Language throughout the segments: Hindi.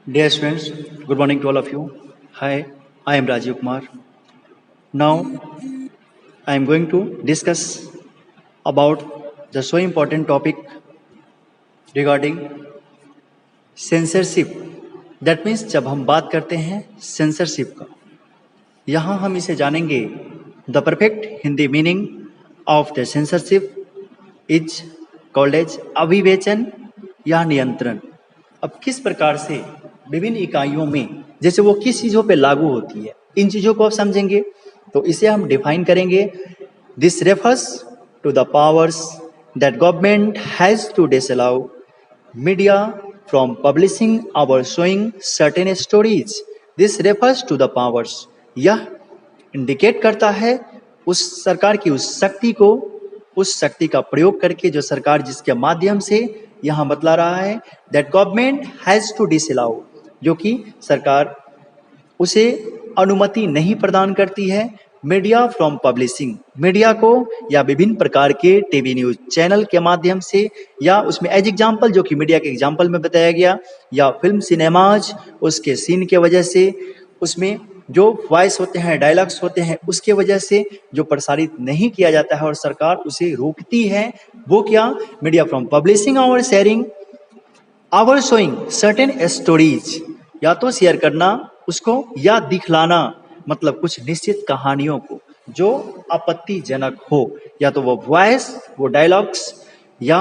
Dear students, good morning to all of you. Hi, I am Rajiv Kumar. Now, I am going to discuss about the so important topic regarding censorship. That means जब हम बात करते हैं censorship का, यहाँ हम इसे जानेंगे the perfect Hindi meaning of the censorship is called as अभिवेचन या नियंत्रण। अब किस प्रकार से विभिन्न इकाइयों में जैसे वो किस चीज़ों पे लागू होती है, इन चीज़ों को आप समझेंगे तो इसे हम डिफाइन करेंगे। This refers to the powers that government has to disallow media from publishing और showing certain stories. This refers to the powers, यह इंडिकेट करता है उस सरकार की उस शक्ति का प्रयोग करके जो सरकार जिसके माध्यम से यहाँ बतला रहा है that government has to disallow, जो कि सरकार उसे अनुमति नहीं प्रदान करती है मीडिया फ्रॉम पब्लिशिंग, मीडिया को या विभिन्न प्रकार के टीवी न्यूज चैनल के माध्यम से, या उसमें एज एग्जाम्पल जो कि मीडिया के एग्जाम्पल में बताया गया, या फिल्म सिनेमाज उसके सीन के वजह से, उसमें जो वॉइस होते हैं डायलॉग्स होते हैं उसके वजह से जो प्रसारित नहीं किया जाता है और सरकार उसे रोकती है, वो क्या मीडिया फ्रॉम पब्लिशिंग और sharing or showing certain stories, या तो शेयर करना उसको या दिखलाना, मतलब कुछ निश्चित कहानियों को जो आपत्तिजनक हो, या तो वो वॉइस वो डायलॉग्स या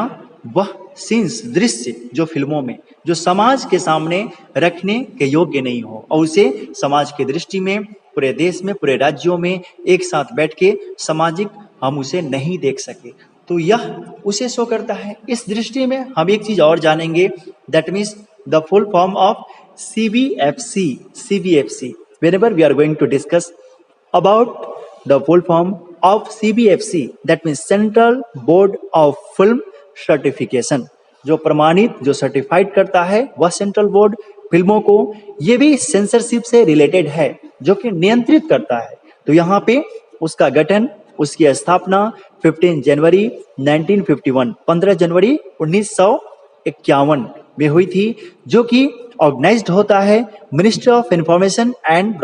वह सीन्स दृश्य जो फिल्मों में जो समाज के सामने रखने के योग्य नहीं हो और उसे समाज की दृष्टि में पूरे देश में पूरे राज्यों में एक साथ बैठ के सामाजिक हम उसे नहीं देख सके, तो यह उसे शो करता है। इस दृष्टि में हम एक चीज और जानेंगे, that means the full form of CBFC। Whenever we are going to discuss about the full form of CBFC, that means Central Board of Film Certification, जो प्रमाणित जो सर्टिफाइड करता है वह सेंट्रल बोर्ड फिल्मों को, ये भी सेंसरशिप से रिलेटेड है जो कि नियंत्रित करता है। तो यहाँ पे उसका गठन उसकी स्थापना 15 जनवरी 1951 15 जनवरी 1951 में हुई थी, जो कि ऑर्गेनाइज्ड होता है ministry of information and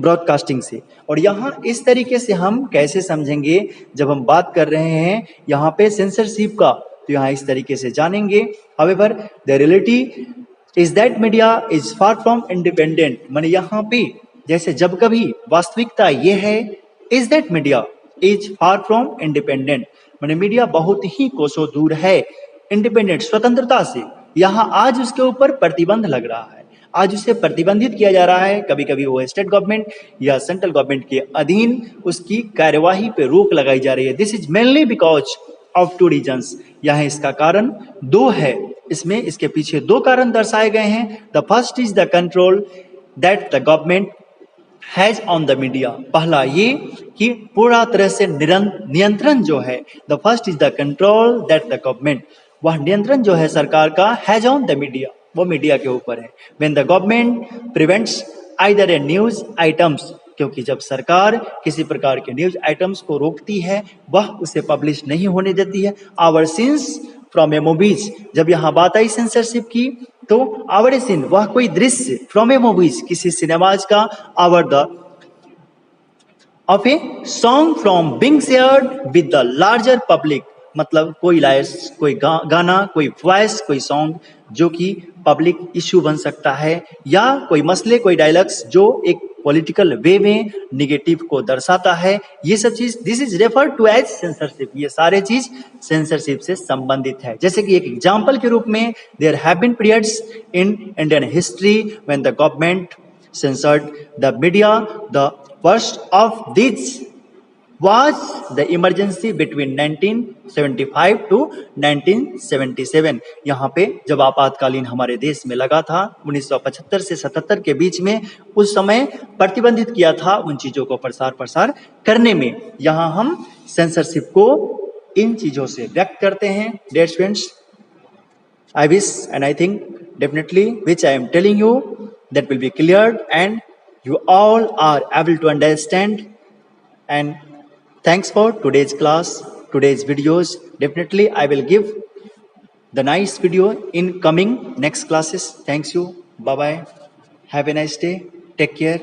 broadcasting से। और यहाँ इस तरीके से हम कैसे समझेंगे जब हम बात कर रहे हैं यहाँ पे सेंसरशिप का, तो यहाँ इस तरीके से जानेंगे। However the reality is that media is far from independent, माने यहाँ पे जैसे जब कभी वास्तविकता ये है is that media is far from independent, माने मीडिया बहुत ही कोसों दूर है इंडिपेंडेंट स्वतंत्रता से। यहाँ आज उसके ऊपर प्रतिबंध लग रहा है, आज उसे प्रतिबंधित किया जा रहा है, कभी कभी वो स्टेट गवर्नमेंट या सेंट्रल गवर्नमेंट के अधीन उसकी कार्यवाही पे रोक लगाई जा रही है। This is mainly because of two reasons, यहाँ इसका कारण दो है, इसमें इसके पीछे दो कारण दर्शाए गए हैं। The first is the control that the government has on the media, पहला ये कि पूरा तरह से नियंत्रण जो है, the first is the control that the government, वह नियंत्रण जो है सरकार का हैज ऑन द मीडिया, वो मीडिया के ऊपर है। When the government prevents either A news items, क्योंकि जब सरकार किसी प्रकार के न्यूज आइटम्स को रोकती है वह उसे पब्लिश नहीं होने देती है। Or scenes from a movies, जब यहाँ बात आई सेंसरशिप की तो आवर सीन वह कोई दृश्य फ्रॉम ए मूवीज किसी सिनेमाज का, or the of a song from being shared with the larger public, मतलब कोई लाइस कोई गाना कोई वॉइस कोई सॉन्ग जो कि पब्लिक इश्यू बन सकता है, या कोई मसले कोई डायलॉग्स जो एक पॉलिटिकल वे में निगेटिव को दर्शाता है, ये सब चीज this is refer to as censorship, ये सारे चीज सेंसरशिप से संबंधित है। जैसे कि एक एग्जांपल के रूप में there have been periods in Indian history when the government censored the media. The worst of these was the emergency between 1975 to 1977। यहाँ पे जब आपातकालीन हमारे देश में लगा था 1975 से 77 के बीच में, उस समय प्रतिबंधित किया था उन चीजों को प्रसार करने में। यहाँ हम सेंसरशिप को इन चीजों से व्यक्त करते हैं। Dear students, I wish and I think definitely which I am telling you that will be cleared and you all are able to understand. And thanks for today's class, today's videos. Definitely I will give the nice video in coming next classes. Thanks you. Bye bye. Have a nice day. Take care.